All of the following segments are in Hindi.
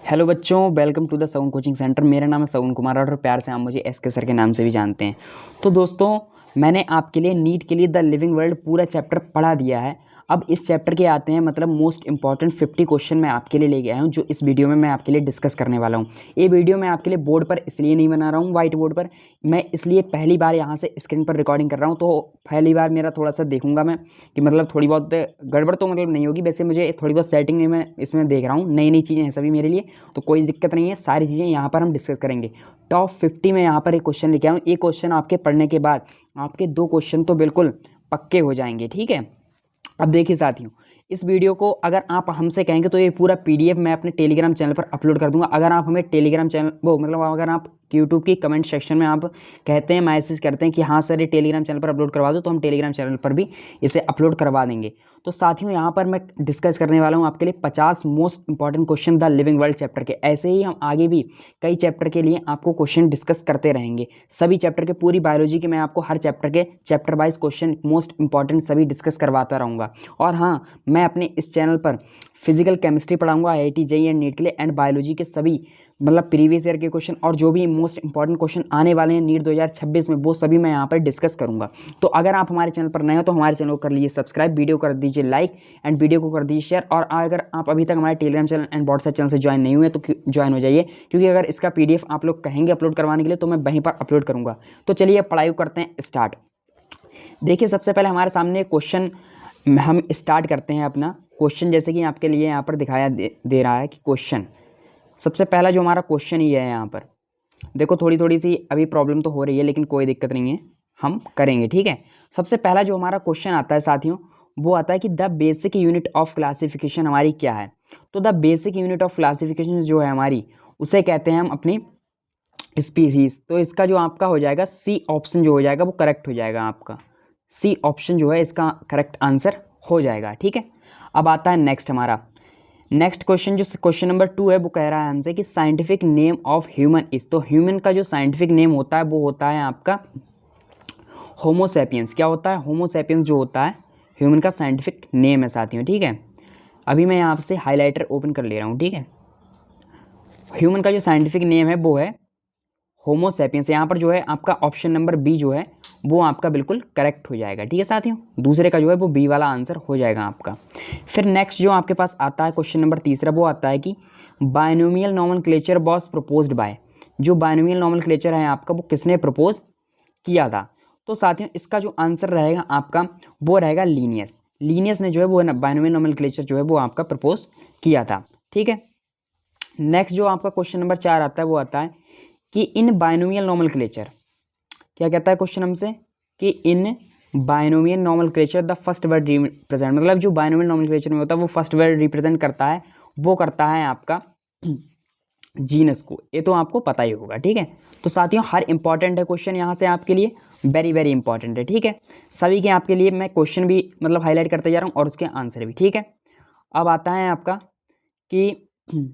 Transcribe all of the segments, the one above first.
हेलो बच्चों, वेलकम टू द सउन कोचिंग सेंटर। मेरा नाम है सउन कुमार और प्यार से आप मुझे एसके सर के नाम से भी जानते हैं। तो दोस्तों, मैंने आपके लिए नीट के लिए द लिविंग वर्ल्ड पूरा चैप्टर पढ़ा दिया है। अब इस चैप्टर के आते हैं मतलब मोस्ट इंपॉर्टेंट 50 क्वेश्चन मैं आपके लिए लेके आया हूँ, जो इस वीडियो में मैं आपके लिए डिस्कस करने वाला हूँ। ये वीडियो मैं आपके लिए बोर्ड पर इसलिए नहीं बना रहा हूँ, वाइट बोर्ड पर। मैं इसलिए पहली बार यहाँ से स्क्रीन पर रिकॉर्डिंग कर रहा हूँ, तो पहली बार मेरा थोड़ा सा देखूंगा मैं कि मतलब थोड़ी बहुत गड़बड़ तो मतलब नहीं होगी। वैसे मुझे थोड़ी बहुत सेटिंग में मैं इसमें देख रहा हूँ, नई नई चीज़ें हैं सभी मेरे लिए, तो कोई दिक्कत नहीं है। सारी चीज़ें यहाँ पर हम डिस्कस करेंगे। टॉप 50 में यहाँ पर एक क्वेश्चन लेके आया हूँ। एक क्वेश्चन आपके पढ़ने के बाद आपके 2 क्वेश्चन तो बिल्कुल पक्के हो जाएंगे, ठीक है। अब देखिए साथियों, इस वीडियो को अगर आप हमसे कहेंगे तो ये पूरा पीडीएफ मैं अपने टेलीग्राम चैनल पर अपलोड कर दूंगा। अगर आप हमें टेलीग्राम चैनल अगर आप यूट्यूब की कमेंट सेक्शन में आप कहते हैं, मैसेज करते हैं कि हाँ सर ये टेलीग्राम चैनल पर अपलोड करवा दो, तो हम टेलीग्राम चैनल पर भी इसे अपलोड करवा देंगे। तो साथियों, यहाँ पर मैं डिस्कस करने वाला हूँ आपके लिए 50 most important question the living world chapter के। ऐसे ही हम आगे भी कई चैप्टर के लिए आपको क्वेश्चन डिस्कस करते रहेंगे। सभी चैप्टर के, पूरी बायोलॉजी के मैं आपको हर चैप्टर के chapter wise question most important सभी डिस्कस करवाता रहूँगा। और हाँ, मैं अपने इस चैनल पर फिजिकल केमिस्ट्री पढ़ाऊंगा, आईआईटी जेईई एंड नीट के लिए, एंड बायोलॉजी के सभी मतलब प्रीवियस ईयर के क्वेश्चन और जो भी मोस्ट इंपॉर्टेंट क्वेश्चन आने वाले हैं नीट 2026 में, वो सभी मैं यहाँ पर डिस्कस करूंगा। तो अगर आप हमारे चैनल पर नए हो तो हमारे चैनल को कर लीजिए सब्सक्राइब, वीडियो कर दीजिए लाइक एंड वीडियो को कर दीजिए शेयर। और अगर आप अभी तक हमारे Telegram channel and WhatsApp channel से ज्वाइन नहीं हुए तो ज्वाइन हो जाइए, क्योंकि अगर इसका पीडीएफ आप लोग कहेंगे अपलोड करवाने के लिए तो मैं वहीं पर अपलोड करूँगा। तो चलिए पढ़ाई करते हैं स्टार्ट। देखिए, सबसे पहले हमारे सामने क्वेश्चन हम स्टार्ट करते हैं अपना क्वेश्चन, जैसे कि आपके लिए यहाँ पर दिखाया दे रहा है कि क्वेश्चन सबसे पहला जो हमारा क्वेश्चन ही है। यहाँ पर देखो, थोड़ी सी अभी प्रॉब्लम तो हो रही है, लेकिन कोई दिक्कत नहीं है, हम करेंगे, ठीक है। सबसे पहला जो हमारा क्वेश्चन आता है साथियों, वो आता है कि the basic unit of classification हमारी क्या है। तो the basic unit of classification जो है हमारी, उसे कहते हैं हम अपनी स्पीसीज। तो इसका जो आपका हो जाएगा सी ऑप्शन जो हो जाएगा वो करेक्ट हो जाएगा। आपका सी ऑप्शन जो है इसका करेक्ट आंसर हो जाएगा, ठीक है। अब आता है नेक्स्ट हमारा नेक्स्ट क्वेश्चन, जो क्वेश्चन नंबर 2 है, वो कह रहा है हमसे कि scientific name of human is. तो ह्यूमन का जो साइंटिफिक नेम होता है वो होता है आपका होमोसेपियंस। क्या होता है? होमोसेपियंस जो होता है ह्यूमन का साइंटिफिक नेम है साथियों, ठीक है। अभी मैं यहाँ से हाईलाइटर ओपन कर ले रहा हूँ, ठीक है। ह्यूमन का जो साइंटिफिक नेम है वो है होमोसेपियंस। यहाँ पर जो है आपका ऑप्शन नंबर बी जो है वो आपका बिल्कुल करेक्ट हो जाएगा, ठीक है साथियों। दूसरे का जो है वो बी वाला आंसर हो जाएगा आपका। फिर नेक्स्ट जो आपके पास आता है क्वेश्चन नंबर तीसरा, वो आता है कि binomial nomenclature was proposed by. जो बायनोमियल नोमेनक्लेचर है आपका, वो किसने प्रपोज किया था? तो साथियों, इसका जो आंसर रहेगा आपका वो रहेगा लीनियस। लीनियस ने जो है वो बायनोमियल नोमेनक्लेचर जो है वो आपका प्रपोज किया था, ठीक है। नेक्स्ट जो आपका क्वेश्चन नंबर 4 आता है, वो आता है कि इन बायनोमियल नोमेनक्लेचर, क्या कहता है क्वेश्चन हमसे कि in binomial nomenclature the first word represent, मतलब जो बायनोमियल नोमेनक्लेचर में होता है वो फर्स्ट वर्ड रिप्रेजेंट करता है, वो करता है आपका जीनस को। ये तो आपको पता ही होगा, ठीक है। तो साथियों, हर इंपॉर्टेंट है क्वेश्चन यहाँ से आपके लिए, वेरी वेरी इंपॉर्टेंट है, ठीक है। सभी के आपके लिए मैं क्वेश्चन भी मतलब हाईलाइट करते जा रहा हूँ और उसके आंसर भी, ठीक है। अब आता है आपका कि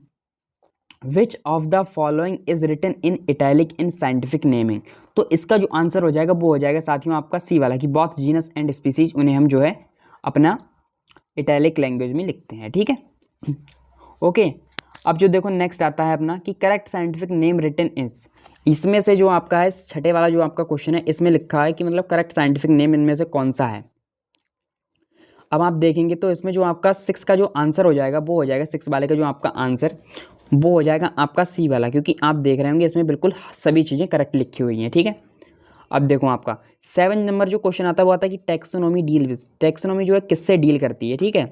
which of the following is written in italic in scientific naming. तो इसका जो आंसर हो जाएगा वो हो जाएगा साथियों आपका सी वाला, कि बोथ जीनस एंड स्पीसीज, उन्हें हम जो है अपना इटैलिक लैंग्वेज में लिखते हैं, ठीक है। ओके, अब जो देखो नेक्स्ट आता है अपना कि correct scientific name written is. इसमें से जो आपका है छठे वाला जो आपका क्वेश्चन है, इसमें लिखा है कि मतलब करेक्ट साइंटिफिक नेम इनमें से कौन सा है। अब आप देखेंगे तो इसमें जो आपका 6 का जो आंसर हो जाएगा वो हो जाएगा, 6 वाले का जो आपका आंसर वो हो जाएगा आपका सी वाला, क्योंकि आप देख रहे होंगे इसमें बिल्कुल सभी चीज़ें करेक्ट लिखी हुई हैं, ठीक है। अब देखो आपका 7 नंबर जो क्वेश्चन आता है वो आता है कि टैक्सोनॉमी डील विद। टैक्सोनॉमी जो है किससे डील करती है, ठीक है।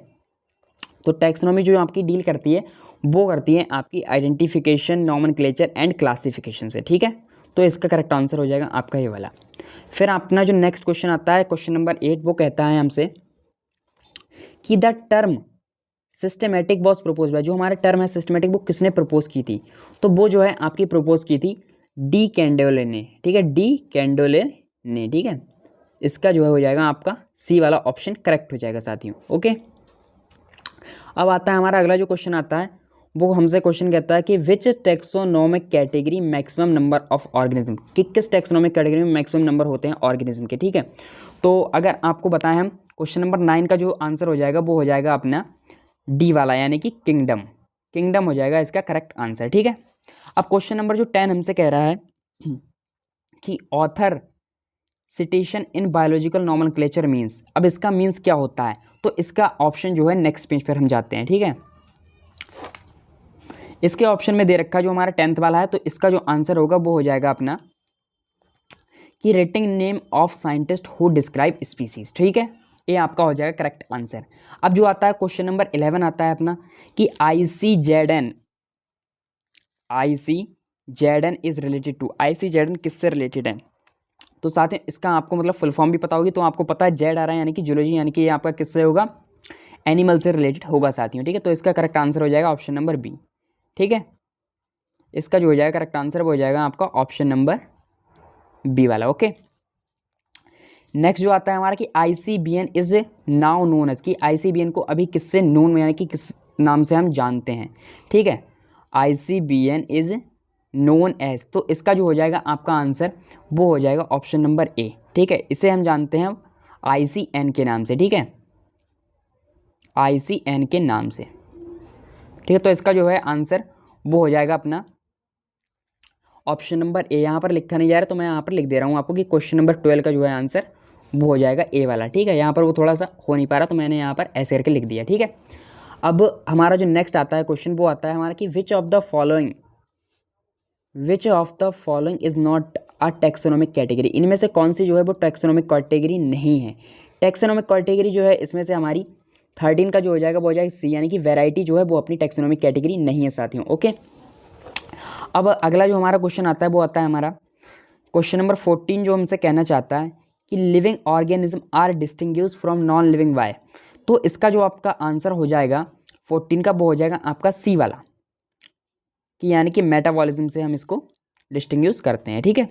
तो टैक्सोनॉमी जो आपकी डील करती है वो करती है आपकी आइडेंटिफिकेशन, नॉमेनक्लेचर एंड क्लासिफिकेशन से, ठीक है। तो इसका करेक्ट आंसर हो जाएगा आपका ये वाला। फिर अपना जो नेक्स्ट क्वेश्चन आता है क्वेश्चन नंबर 8, वो कहता है हमसे कि the term systematic was propose by. जो हमारा टर्म है सिस्टमेटिक, वो किसने प्रपोज की थी? तो वो जो है आपकी प्रपोज की थी डी कैंडोले ने, ठीक है। डी कैंडोले ने, ठीक है। इसका जो है हो जाएगा आपका सी वाला ऑप्शन करेक्ट हो जाएगा साथियों, ओके। अब आता है हमारा अगला जो क्वेश्चन आता है, वो हमसे क्वेश्चन कहता है कि which taxonomic category maximum number of organism. कि किस टेक्सोनोमिक कैटेगरी में मैक्सिमम नंबर होते हैं ऑर्गेनिज्म के, ठीक है। तो अगर आपको बताएं हम, क्वेश्चन नंबर 9 का जो आंसर हो जाएगा वो हो जाएगा अपना डी वाला, यानी कि किंगडम, किंगडम हो जाएगा इसका करेक्ट आंसर। ठीक है, अब क्वेश्चन नंबर जो 10 हमसे कह रहा है कि author citation in biological nomenclature means. अब इसका मीन्स क्या होता है, तो इसका ऑप्शन जो है नेक्स्ट पेज पर हम जाते हैं। ठीक है, इसके ऑप्शन में दे रखा जो हमारा 10th वाला है, तो इसका जो आंसर होगा वो हो जाएगा अपना कि rating name of scientist who describe species. ठीक है, ये आपका हो जाएगा करेक्ट आंसर। अब जो आता है क्वेश्चन नंबर 11 आता है अपना कि ICZN is related to. ICZN किससे रिलेटेड है, तो साथ ही इसका आपको मतलब फुल फॉर्म भी पता होगी, तो आपको पता है जेड आ रहा है यानी कि जूलॉजी, यानी कि ये आपका किससे होगा, एनिमल से रिलेटेड होगा साथियों। ठीक है, तो इसका करेक्ट आंसर हो जाएगा ऑप्शन नंबर बी। ठीक है, इसका जो हो जाएगा करेक्ट आंसर वो हो जाएगा आपका ऑप्शन नंबर बी वाला। ओके, नेक्स्ट जो आता है हमारा कि ICBN is now known as, कि ICBN को अभी किससे नोन यानी कि किस नाम से हम जानते हैं। ठीक है, ICBN इज नोन एज, तो इसका जो हो जाएगा आपका आंसर वो हो जाएगा ऑप्शन नंबर ए। ठीक है, इसे हम जानते हैं ICN के नाम से। ठीक है, ICN के नाम से। ठीक है, तो इसका जो है आंसर वो हो जाएगा अपना ऑप्शन नंबर ए। यहाँ पर लिखा नहीं जा रहा तो मैं यहाँ पर लिख दे रहा हूँ आपको कि क्वेश्चन नंबर 12 का जो है आंसर वो हो जाएगा ए वाला। ठीक है, यहाँ पर वो थोड़ा सा हो नहीं पा रहा तो मैंने यहाँ पर ऐसे करके लिख दिया। ठीक है, अब हमारा जो नेक्स्ट आता है क्वेश्चन वो आता है हमारा कि which of the following is not a taxonomic category. इनमें से कौन सी जो है वो टेक्सोनोमिक कैटेगरी नहीं है। टेक्सोनोमिक कैटेगरी जो है इसमें से हमारी 13 का जो हो जाएगा वो हो जाएगा सी, यानी कि वैरायटी जो है वो अपनी टेक्सोनोमिक कैटेगरी नहीं है साथियों। ओके, अब अगला जो हमारा क्वेश्चन आता है वो आता है हमारा क्वेश्चन नंबर 14, जो हमसे कहना चाहता है कि living organism are distinguish from non living by. तो इसका जो आपका आंसर हो जाएगा 14 का वो हो जाएगा आपका सी वाला, कि यानी कि मेटाबॉलिज्म से हम इसको डिस्टिंग्विश करते हैं। ठीक है,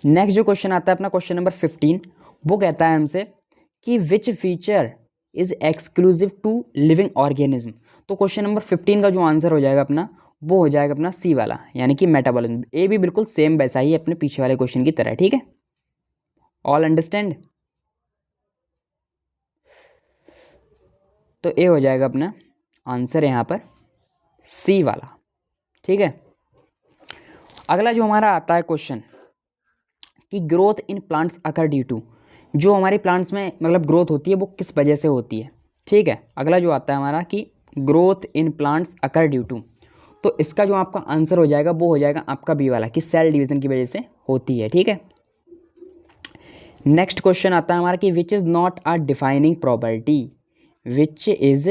नेक्स्ट जो क्वेश्चन आता है अपना क्वेश्चन नंबर 15, वो कहता है हमसे कि which feature is exclusive to living organism. तो क्वेश्चन नंबर 15 का जो आंसर हो जाएगा अपना वो हो जाएगा अपना सी वाला, यानी कि मेटाबॉलिज्म। ए भी बिल्कुल सेम वैसा ही अपने पीछे वाले क्वेश्चन की तरह। ठीक है, ऑल अंडरस्टैंड। तो ए हो जाएगा अपना आंसर यहाँ पर सी वाला। ठीक है, अगला जो हमारा आता है क्वेश्चन कि growth in plants occur due to. जो हमारी प्लांट्स में मतलब ग्रोथ होती है वो किस वजह से होती है। ठीक है, अगला जो आता है हमारा कि growth in plants occur due to, तो इसका जो आपका आंसर हो जाएगा वो हो जाएगा आपका बी वाला, कि सेल डिवीजन की वजह से होती है। ठीक है, नेक्स्ट क्वेश्चन आता है हमारा कि which is not a defining property, which is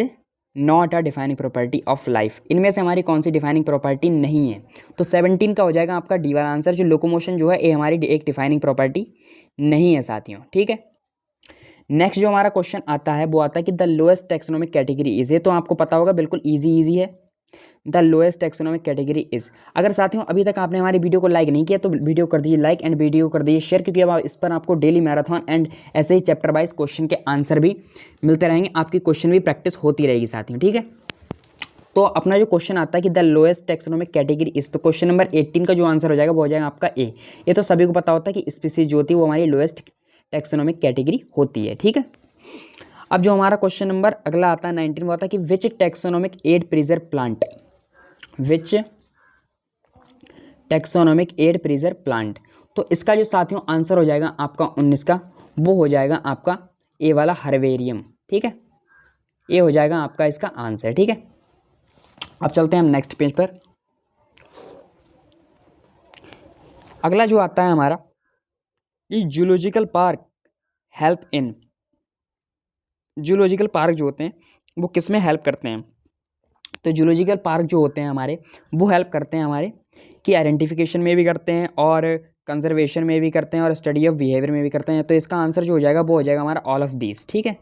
not a defining property of life. इनमें से हमारी कौन सी डिफाइनिंग प्रॉपर्टी नहीं है, तो 17 का हो जाएगा आपका डी वाला आंसर, जो लोकोमोशन जो है ये हमारी एक डिफाइनिंग प्रॉपर्टी नहीं है साथियों। ठीक है, नेक्स्ट जो हमारा क्वेश्चन आता है वो आता है कि the lowest taxonomic category is. ये तो आपको पता होगा, बिल्कुल ईजी है। The lowest taxonomic category is. अगर साथियों अभी तक आपने हमारी वीडियो को लाइक नहीं किया तो वीडियो कर दीजिए लाइक एंड वीडियो कर दीजिए शेयर, क्योंकि अब इस पर आपको डेली मैराथन एंड ऐसे ही चैप्टर वाइज क्वेश्चन के आंसर भी मिलते रहेंगे, आपकी क्वेश्चन भी प्रैक्टिस होती रहेगी साथियों। ठीक है, तो अपना जो क्वेश्चन आता है कि the lowest taxonomic category is, तो क्वेश्चन नंबर 18 का जो आंसर हो जाएगा वो हो जाएगा आपका ए। ये तो सभी को पता होता है कि स्पीसीज जो होती है वो हमारी लोएस्ट टेक्सोनोमिक कैटेगरी होती है। ठीक है, अब जो हमारा क्वेश्चन नंबर अगला आता है 19, वो आता है कि which taxonomic add preserve plant, which taxonomic add preserve plant. तो इसका जो साथियों आंसर हो जाएगा आपका 19 का वो हो जाएगा आपका ए वाला हर्बेरियम। ठीक है, ये हो जाएगा आपका इसका आंसर। ठीक है, अब चलते हैं हम नेक्स्ट पेज पर। अगला जो आता है हमारा कि zoological park help in. Zoological park जो होते हैं वो किस में हेल्प करते हैं, तो जूलॉजिकल पार्क जो होते हैं हमारे वो हेल्प करते हैं हमारे कि आइडेंटिफिकेशन में भी करते हैं और कंजर्वेशन में भी करते हैं और स्टडी ऑफ बिहेवियर में भी करते हैं। तो इसका आंसर जो हो जाएगा वो हो जाएगा हमारा ऑल ऑफ दीज। ठीक है,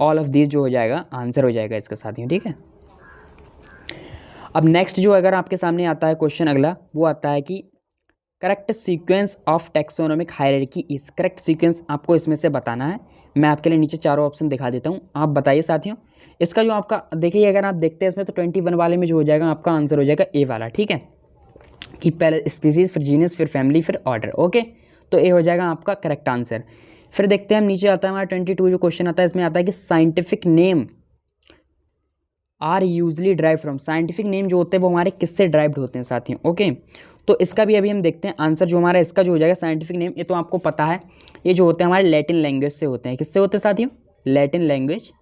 ऑल ऑफ दीज जो हो जाएगा आंसर हो जाएगा इसका साथियों। ठीक है, अब नेक्स्ट जो अगर आपके सामने आता है क्वेश्चन अगला, वो आता है कि correct sequence of taxonomic hierarchy is. Correct sequence आपको इसमें से बताना है। मैं आपके लिए नीचे चारों ऑप्शन दिखा देता हूँ, आप बताइए साथियों। इसका जो आपका देखिए, अगर आप देखते हैं इसमें तो 21 वाले में जो हो जाएगा आपका आंसर हो जाएगा ए वाला। ठीक है, कि पहले स्पीसीज, फिर जीनस, फिर फैमिली, फिर ऑर्डर। ओके, तो ए हो जाएगा आपका करेक्ट आंसर। फिर देखते हैं हम नीचे आता है हमारा 22 जो क्वेश्चन आता है, इसमें आता है कि scientific name are usually drive from, scientific name जो होते हैं वो हमारे किससे ड्राइव्ड होते हैं साथियों। ओके, तो इसका भी अभी हम देखते हैं आंसर जो हमारा इसका जो हो जाएगा साइंटिफिक नेम, ये तो आपको पता है, ये जो होते हैं हमारे लैटिन लैंग्वेज से होते हैं। किससे होते हैं साथियों? लैटिन लैंग्वेज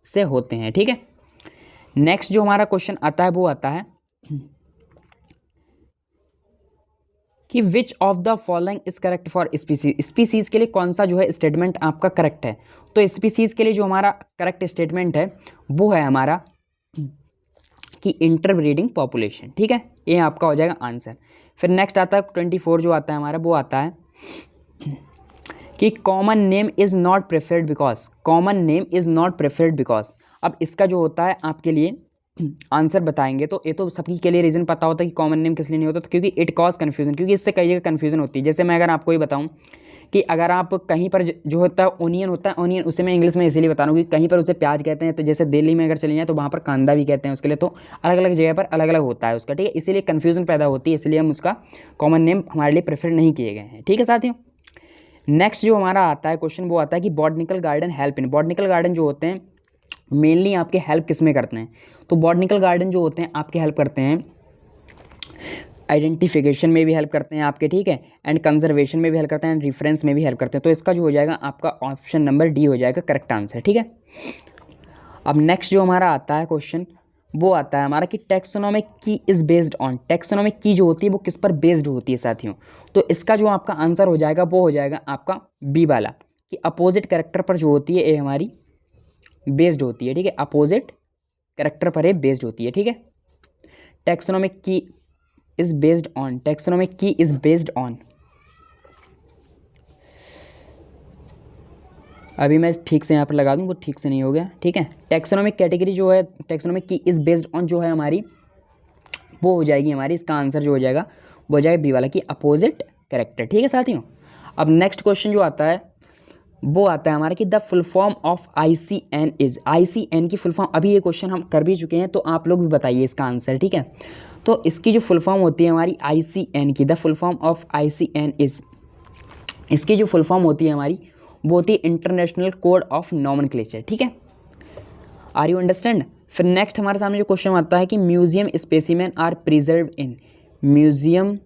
से होते हैं, ठीक है। नेक्स्ट जो हमारा क्वेश्चन आता है वो आता है कि which of the following is correct for species, species के लिए कौन सा जो है स्टेटमेंट आपका करेक्ट है। तो स्पीसीज के लिए जो हमारा करेक्ट स्टेटमेंट है वो है हमारा कि इंटरब्रीडिंग पॉपुलेशन, ठीक है, ये आपका हो जाएगा आंसर। फिर नेक्स्ट आता है 24 जो आता है हमारा, वो आता है कि common name is not preferred because, common name is not preferred because. अब इसका जो होता है आपके लिए आंसर बताएंगे तो ये तो सभी के लिए रीज़न पता होता है कि कॉमन नेम किस लिए नहीं होता, तो क्योंकि इट कॉज कन्फ्यूजन, क्योंकि इससे कई जगह कन्फ्यूजन होती है। जैसे मैं अगर आपको ये बताऊं कि अगर आप कहीं पर जो होता है ओनियन होता है, ओनियन उसे मैं इंग्लिश में इसीलिए बता रहा हूँ कि कहीं पर उसे प्याज कहते हैं, तो जैसे दिल्ली में अगर चले जाए तो वहाँ पर कांदा भी कहते हैं उसके लिए, तो अलग अलग जगह पर अलग अलग होता है उसका, ठीक है, इसीलिए कन्फ्यूजन पैदा होती है, इसलिए हम उसका कॉमन नेम हमारे लिए प्रेफर नहीं किए गए हैं, ठीक है साथियों। नेक्स्ट जो हमारा आता है क्वेश्चन वो आता है कि botanical garden help in, botanical garden जो होते हैं मेनली आपके हेल्प किस में करते हैं। तो बॉटनिकल गार्डन जो होते हैं आपके हेल्प करते हैं आइडेंटिफिकेशन में भी हेल्प करते हैं आपके, ठीक है, एंड कंजर्वेशन में भी हेल्प करते हैं, एंड रेफरेंस में भी हेल्प करते हैं। तो इसका जो हो जाएगा आपका ऑप्शन नंबर डी हो जाएगा करेक्ट आंसर, ठीक है। अब नेक्स्ट जो हमारा आता है क्वेश्चन वो आता है हमारा कि टैक्सोनॉमिक की इज़ बेस्ड ऑन, टैक्सोनॉमिक की जो होती है वो किस पर बेस्ड होती है साथियों। तो इसका जो आपका आंसर हो जाएगा वो हो जाएगा आपका बी वाला कि अपोजिट कैरेक्टर पर जो होती है ये हमारी बेस्ड होती है, ठीक है, अपोजिट कैरेक्टर पर ये बेस्ड होती है, ठीक है। टैक्सोनॉमिक की इज बेस्ड ऑन, टैक्सोनॉमिक की इज बेस्ड ऑन, अभी मैं ठीक से यहाँ पर लगा दूँ वो ठीक से नहीं हो गया, ठीक है। टैक्सोनॉमिक कैटेगरी जो है टैक्सोनॉमिक की इज बेस्ड ऑन जो है हमारी वो हो जाएगी हमारी, इसका आंसर जो हो जाएगा वो हो जाएगा बी वाला की अपोजिट कैरेक्टर, ठीक है साथियों। अब नेक्स्ट क्वेश्चन जो आता है वो आता है हमारा कि the full form of ICN is, ICN की फुल फॉर्म, अभी ये क्वेश्चन हम कर भी चुके हैं तो आप लोग भी बताइए इसका आंसर, ठीक है। तो इसकी जो फुल फॉर्म होती है हमारी ICN की, the full form of ICN is, इसकी जो फुल फॉर्म होती है हमारी वो होती है इंटरनेशनल कोड ऑफ नॉमेनक्लेचर, ठीक है। Are you understand. फिर नेक्स्ट हमारे सामने जो क्वेश्चन आता है कि museum specimen are preserve in, museum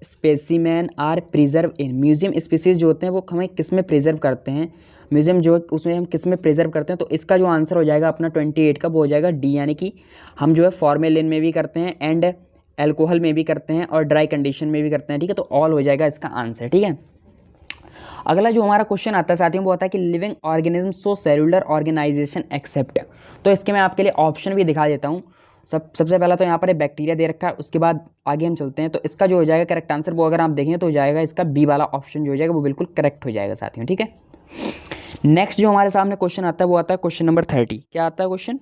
specimen are preserve in, museum species जो होते हैं वो हमें किस में प्रिजर्व करते हैं, म्यूजियम जो है उसमें हम किस में प्रिजर्व करते हैं। तो इसका जो आंसर हो जाएगा अपना 28 का वो हो जाएगा डी, यानी कि हम जो है फॉर्मेलिन में भी करते हैं एंड एल्कोहल में भी करते हैं और ड्राई कंडीशन में भी करते हैं, ठीक है। तो ऑल हो जाएगा इसका आंसर, ठीक है। अगला जो हमारा क्वेश्चन आता है साथियों वो आता है कि living organism so cellular organisation except, तो इसके मैं आपके लिए ऑप्शन भी दिखा देता हूँ। सबसे पहला तो यहाँ पर बैक्टीरिया दे रखा है, उसके बाद आगे हम चलते हैं। तो इसका जो हो जाएगा करेक्ट आंसर वो अगर आप देखें तो हो जाएगा इसका बी वाला ऑप्शन जो हो जाएगा वो बिल्कुल करेक्ट हो जाएगा साथियों, ठीक है। नेक्स्ट जो हमारे सामने क्वेश्चन आता है वो आता है क्वेश्चन नंबर 30। क्या आता है क्वेश्चन,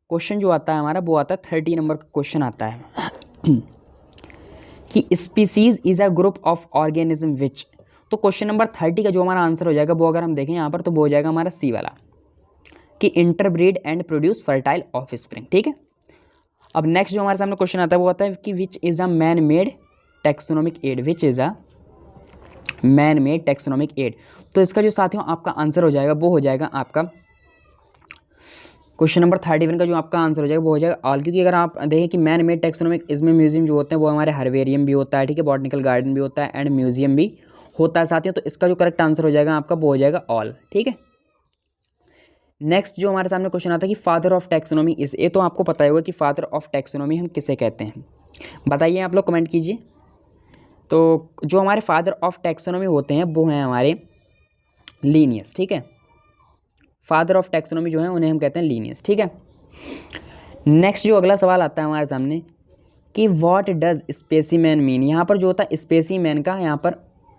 क्वेश्चन जो आता है हमारा वो आता है 30 नंबर का क्वेश्चन आता है कि species is a group of organism which. तो क्वेश्चन नंबर 30 का जो हमारा आंसर हो जाएगा वो अगर हम देखें यहाँ पर तो वो हो जाएगा हमारा सी वाला कि interbreed and produce fertile offspring, ठीक है। अब नेक्स्ट जो हमारे सामने क्वेश्चन आता है वो आता है कि which is a man made taxonomic aid, which is a man made taxonomic aid. तो इसका जो साथियों आपका आंसर हो जाएगा वो हो जाएगा आपका क्वेश्चन नंबर 31 का जो आपका आंसर हो जाएगा वो हो जाएगा ऑल, क्योंकि अगर आप देखें कि मैन मेड टैक्सोनॉमिक इसमें म्यूजियम जो होते हैं वो हमारे हर्बेरियम भी होता है, ठीक है, बॉटनिकल गार्डन भी होता है एंड म्यूजियम भी होता है साथियों। तो इसका जो करेक्ट आंसर हो जाएगा आपका वो हो जाएगा ऑल, ठीक है। नेक्स्ट जो हमारे सामने क्वेश्चन आता है कि फादर ऑफ टैक्सोनॉमी इस, ये तो आपको पता होगा कि फादर ऑफ टैक्सोनॉमी हम किसे कहते हैं, बताइए आप लोग कमेंट कीजिए। तो जो हमारे फादर ऑफ टैक्सोनॉमी होते हैं वो हैं हमारे लीनियस, ठीक है, फादर ऑफ टैक्सोनॉमी जो है उन्हें हम कहते हैं लीनियस, ठीक है। नेक्स्ट जो अगला सवाल आता है हमारे सामने कि व्हाट डज स्पेसिमैन मीन, यहाँ पर जो होता है स्पेसिमैन का यहाँ पर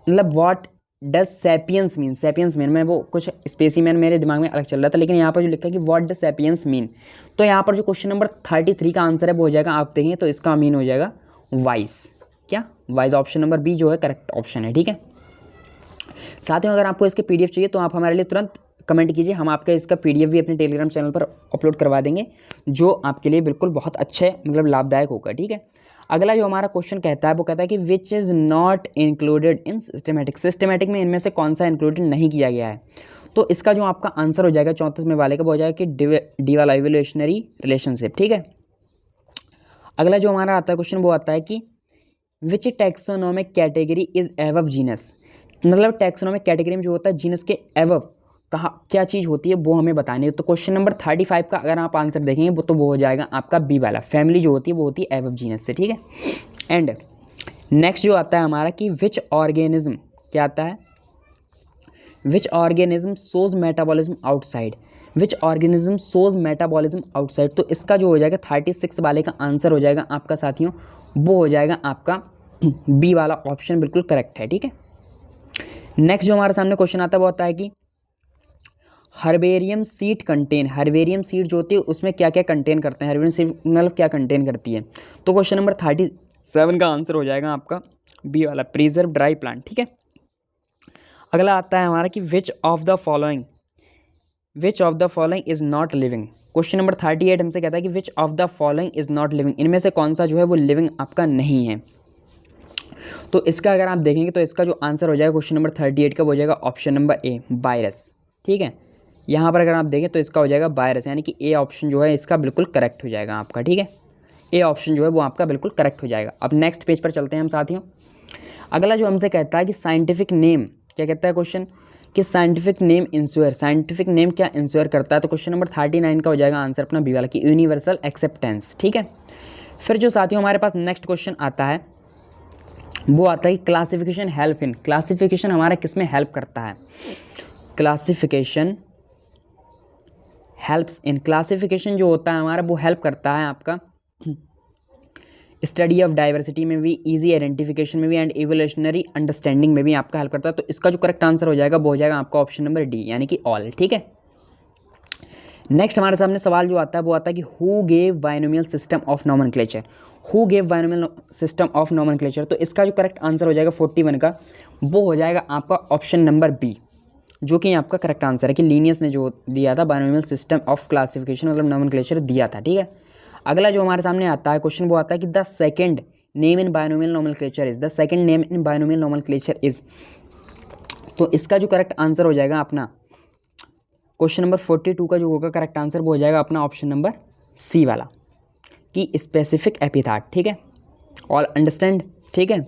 मतलब what does sapiens mean, sapiens mean में वो कुछ स्पेसिमैन मेरे दिमाग में अलग चल रहा था, लेकिन यहाँ पर जो लिखा है कि व्हाट डज सैपियंस मीन, तो यहाँ पर जो क्वेश्चन नंबर 33 का आंसर है वो हो जाएगा आप देखें तो इसका मीन हो जाएगा वाइस, क्या वाइस, ऑप्शन नंबर बी जो है करेक्ट ऑप्शन है, ठीक है। साथियों अगर आपको इसके PDF चाहिए तो आप हमारे लिए तुरंत कमेंट कीजिए, हम आपका इसका PDF भी अपने टेलीग्राम चैनल पर अपलोड करवा देंगे जो आपके लिए बिल्कुल बहुत अच्छे मतलब लाभदायक होगा, ठीक है। अगला जो हमारा क्वेश्चन कहता है वो कहता है कि which is not included in systematic, systematic में इनमें से कौन सा इंक्लूडेड नहीं किया गया है। तो इसका जो आपका आंसर हो जाएगा 34वें वाले का वो हो जाएगा कि डी वाला इवोल्यूशनरी रिलेशनशिप। ठीक है, अगला जो हमारा आता है क्वेश्चन वो आता है कि which taxonomic category is above genus. मतलब टैक्सोनॉमिक कैटेगरी में जो होता है जीनस के एवब कहाँ क्या चीज़ होती है वो हमें बतानी है। तो क्वेश्चन नंबर 35 का अगर आप आंसर देखेंगे वो हो जाएगा आपका बी वाला, फैमिली जो होती है वो होती है एवब जीनस से। ठीक है, एंड नेक्स्ट जो आता है हमारा कि विच ऑर्गेनिज्म, क्या आता है, which organism shows metabolism outside, which organism shows metabolism outside. तो इसका जो हो जाएगा 36 वाले का आंसर हो जाएगा आपका साथियों वो हो जाएगा आपका बी वाला ऑप्शन बिल्कुल करेक्ट है। ठीक है, नेक्स्ट जो हमारे सामने क्वेश्चन आता है वो आता है कि herbarium seed contain, herbarium seed जो होती है उसमें क्या क्या कंटेन करते हैं, हर्बेरियम सीड मतलब क्या कंटेन करती है। तो क्वेश्चन नंबर 37 का आंसर हो जाएगा आपका बी वाला, प्रिजर्व ड्राई प्लांट। ठीक है, अगला आता है हमारा कि which of the following is not living. Question number 38 हमसे कहता है कि which of the following is not living, इनमें से कौन सा जो है वो लिविंग आपका नहीं है। तो इसका अगर आप देखेंगे तो इसका जो आंसर हो जाएगा क्वेश्चन नंबर 38 का वो हो जाएगा ऑप्शन नंबर ए, वायरस। ठीक है, यहाँ पर अगर आप देखें तो इसका हो जाएगा वायरस, यानी कि ए ऑप्शन जो है इसका बिल्कुल करेक्ट हो जाएगा आपका। ठीक है, ए ऑप्शन जो है वो आपका बिल्कुल करेक्ट हो जाएगा। अब नेक्स्ट पेज पर चलते हैं हम साथियों। अगला जो हमसे कहता है कि साइंटिफिक नेम, क्या कहता है क्वेश्चन कि scientific name ensure, scientific name क्या इंश्योर करता है। तो क्वेश्चन नंबर 39 का हो जाएगा आंसर अपना बी वाला की यूनिवर्सल एक्सेप्टेंस। ठीक है, फिर जो साथियों हमारे पास नेक्स्ट क्वेश्चन आता है वो आता है कि क्लासिफिकेशन हेल्प इन, क्लासिफिकेशन हमारा किस में हेल्प करता है। क्लासिफिकेशन हेल्प्स इन, क्लासिफिकेशन जो होता है हमारा वो हेल्प करता है आपका स्टडी ऑफ डाइवर्सिटी में भी, इजी आइडेंटिफिकेशन में भी एंड इवोल्यूशनरी अंडरस्टैंडिंग में भी आपका हेल्प करता है। तो इसका जो करेक्ट आंसर हो जाएगा वो हो जाएगा आपका ऑप्शन नंबर डी, यानी कि ऑल। ठीक है, नेक्स्ट हमारे सामने सवाल जो आता है वो आता है कि who gave binomial system of nomenclature, who gave binomial system of nomenclature. तो इसका जो करेक्ट आंसर हो जाएगा 41 का वो हो जाएगा आपका ऑप्शन नंबर बी, जो कि आपका करेक्ट आंसर है कि लीनियस ने जो दिया था बाइनोमियल सिस्टम ऑफ क्लासिफिकेशन मतलब नोमेनक्लेचर दिया था। ठीक है, अगला जो हमारे सामने आता है क्वेश्चन वो आता है कि the second name in binomial nomenclature is, the second name in binomial nomenclature is. तो इसका जो करेक्ट आंसर हो जाएगा अपना क्वेश्चन नंबर 42 का जो होगा करेक्ट आंसर वो हो जाएगा अपना ऑप्शन नंबर सी वाला कि स्पेसिफिक एपिथेट। ठीक है, ऑल अंडरस्टैंड। ठीक है,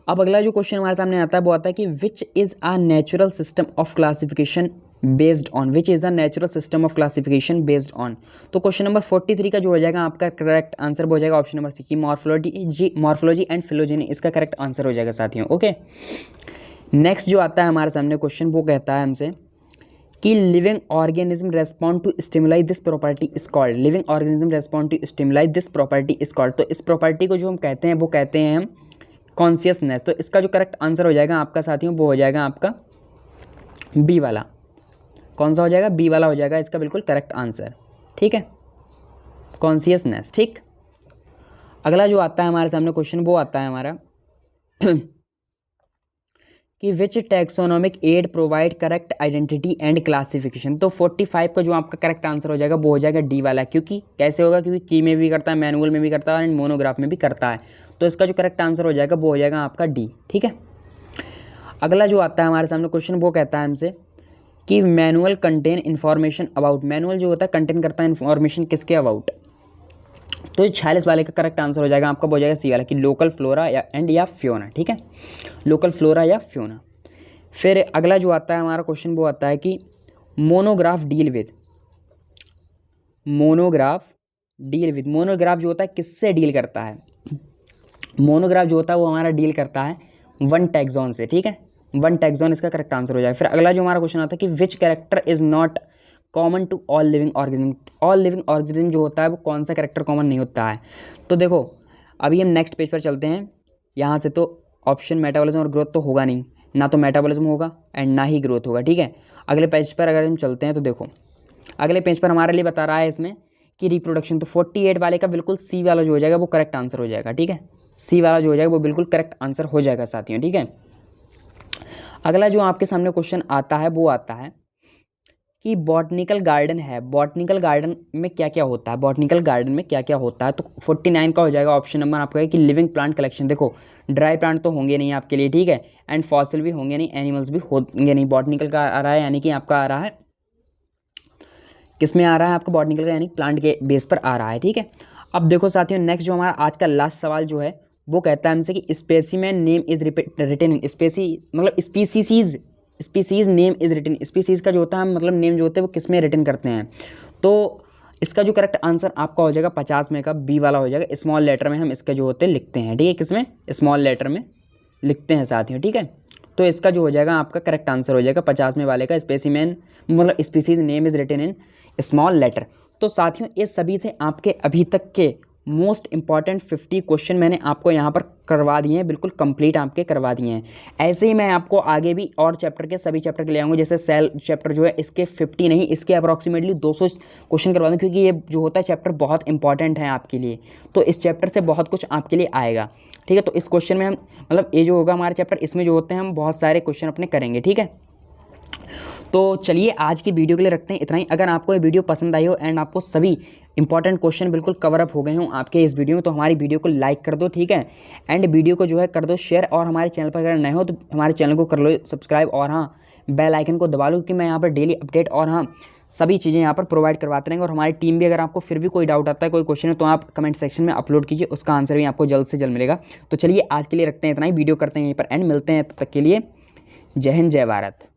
अब अगला जो क्वेश्चन हमारे सामने आता है वो आता है कि which is a natural system of classification based on, which is a natural system of classification based on. तो क्वेश्चन नंबर 43 का जो हो जाएगा आपका करेक्ट आंसर हो जाएगा ऑप्शन नंबर सी की मॉर्फोलॉजी एंड फिलोजेनी, इसका करेक्ट आंसर हो जाएगा साथियों। ओके, नेक्स्ट जो आता है हमारे सामने क्वेश्चन वो कहता है हमसे कि living organism respond to stimuli this property is called, living organism respond to stimuli this property is called. तो इस प्रॉपर्टी को जो हम कहते हैं वो कहते हैं हम कॉन्शियसनेस। तो इसका जो करेक्ट आंसर हो जाएगा आपका साथियों वो हो जाएगा आपका बी वाला, कौन सा हो जाएगा, बी वाला हो जाएगा इसका बिल्कुल करेक्ट आंसर। ठीक है, कॉन्शियसनेस। ठीक, अगला जो आता है हमारे सामने क्वेश्चन वो आता है हमारा कि which taxonomic aid provide correct identity and classification. तो 45 का जो आपका करेक्ट आंसर हो जाएगा वो हो जाएगा डी वाला, क्योंकि कैसे होगा, क्योंकि की में भी करता है, मैनुअल में भी करता है एंड मोनोग्राफ में भी करता है। तो इसका जो करेक्ट आंसर हो जाएगा वो हो जाएगा आपका डी। ठीक है, अगला जो आता है हमारे सामने क्वेश्चन वो कहता है हमसे कि manual contain information about, manual जो होता है कंटेन करता है इन्फॉर्मेशन किसके अबाउट। तो 46 वाले का करेक्ट आंसर हो जाएगा आपका हो जाएगा सी वाला कि लोकल फ्लोरा या फ्योना। ठीक है, लोकल फ्लोरा या फ्योना। फिर अगला जो आता है हमारा क्वेश्चन वो आता है कि मोनोग्राफ डील विद, मोनोग्राफ जो होता है किससे डील करता है। मोनोग्राफ जो होता है वो हमारा डील करता है वन टैक्सॉन से। ठीक है, वन टैक्सॉन इसका करेक्ट आंसर हो जाएगा। फिर अगला जो हमारा क्वेश्चन आता है कि which character is not common to all living organism, all living organism जो होता है वो कौन सा कैरेक्टर कॉमन नहीं होता है। तो देखो अभी हम नेक्स्ट पेज पर चलते हैं, यहाँ से तो ऑप्शन मेटाबॉलिज्म और ग्रोथ तो होगा नहीं, ना तो मेटाबॉलिज्म होगा एंड ना ही ग्रोथ होगा। ठीक है, अगले पेज पर अगर हम चलते हैं तो देखो अगले पेज पर हमारे लिए बता रहा है इसमें कि रिप्रोडक्शन। तो 48 वाले का बिल्कुल सी वाला जो हो जाएगा वो करेक्ट आंसर हो जाएगा। ठीक है, सी वाला जो हो जाएगा वो बिल्कुल करेक्ट आंसर हो जाएगा साथियों। ठीक है, अगला जो आपके सामने क्वेश्चन आता है वो आता है कि बॉटनिकल गार्डन है, बॉटनिकल गार्डन में क्या क्या होता है, बॉटनिकल गार्डन में क्या क्या होता है, तो 49 का हो जाएगा ऑप्शन नंबर आपका है कि लिविंग प्लांट कलेक्शन। देखो ड्राई प्लांट तो होंगे नहीं आपके लिए, ठीक है, एंड फॉसिल भी होंगे नहीं, एनिमल्स भी होंगे नहीं। बॉटनिकल का आ रहा है यानी कि आपका आ रहा है किस में आ रहा है, आपका बॉटनिकल का यानी प्लांट के बेस पर आ रहा है, ठीक है। अब देखो साथियों, नेक्स्ट जो हमारा आज का लास्ट सवाल जो है वो कहता है हमसे कि specimen name is written in species, मतलब species name is written, species का जो होता है मतलब नेम जो होते हैं वो किस में रिटन करते हैं। तो इसका जो करेक्ट आंसर आपका हो जाएगा 50 में का बी वाला हो जाएगा, स्मॉल लेटर में हम इसके जो होते हैं लिखते हैं, ठीक है, किसमें, स्मॉल लेटर में लिखते हैं साथियों, ठीक है। तो इसका जो हो जाएगा आपका करेक्ट आंसर हो जाएगा 50 में वाले का स्पेसिमेन मतलब species name is written in small letter. तो साथियों ये सभी थे आपके अभी तक के मोस्ट इंपॉर्टेंट 50 क्वेश्चन मैंने आपको यहाँ पर करवा दिए हैं, बिल्कुल कंप्लीट आपके करवा दिए हैं। ऐसे ही मैं आपको आगे भी और चैप्टर के सभी चैप्टर के ले आऊँगा, जैसे सेल चैप्टर जो है इसके 50 नहीं, इसके अप्रॉक्सीमेटली 200 क्वेश्चन करवा दूँ, क्योंकि ये जो होता है चैप्टर बहुत इंपॉर्टेंट है आपके लिए। तो इस चैप्टर से बहुत कुछ आपके लिए आएगा, ठीक है। तो इस क्वेश्चन में हम मतलब ये जो होगा हमारा चैप्टर, इसमें जो होते हैं हम बहुत सारे क्वेश्चन अपने करेंगे, ठीक है। तो चलिए आज की वीडियो के लिए रखते हैं इतना ही। अगर आपको ये वीडियो पसंद आई हो एंड आपको सभी इंपॉर्टेंट क्वेश्चन बिल्कुल कवर अप हो गए हों आपके इस वीडियो में, तो हमारी वीडियो को लाइक कर दो, ठीक है, एंड वीडियो को जो है कर दो शेयर, और हमारे चैनल पर अगर नए हो तो हमारे चैनल को कर लो सब्सक्राइब, और हाँ बेल आइकन को दबा लो, क्योंकि मैं यहाँ पर डेली अपडेट और हाँ सभी चीज़ें यहाँ पर प्रोवाइड करवाते रहेंगे। और हमारी टीम भी, अगर आपको फिर भी कोई डाउट आता है, कोई क्वेश्चन है, तो आप कमेंट सेक्शन में अपलोड कीजिए, उसका आंसर भी आपको जल्द से जल्द मिलेगा। तो चलिए आज के लिए रखते हैं इतना ही, वीडियो करते हैं यहीं पर एंड, मिलते हैं तब तक के लिए जय हिंद जय भारत।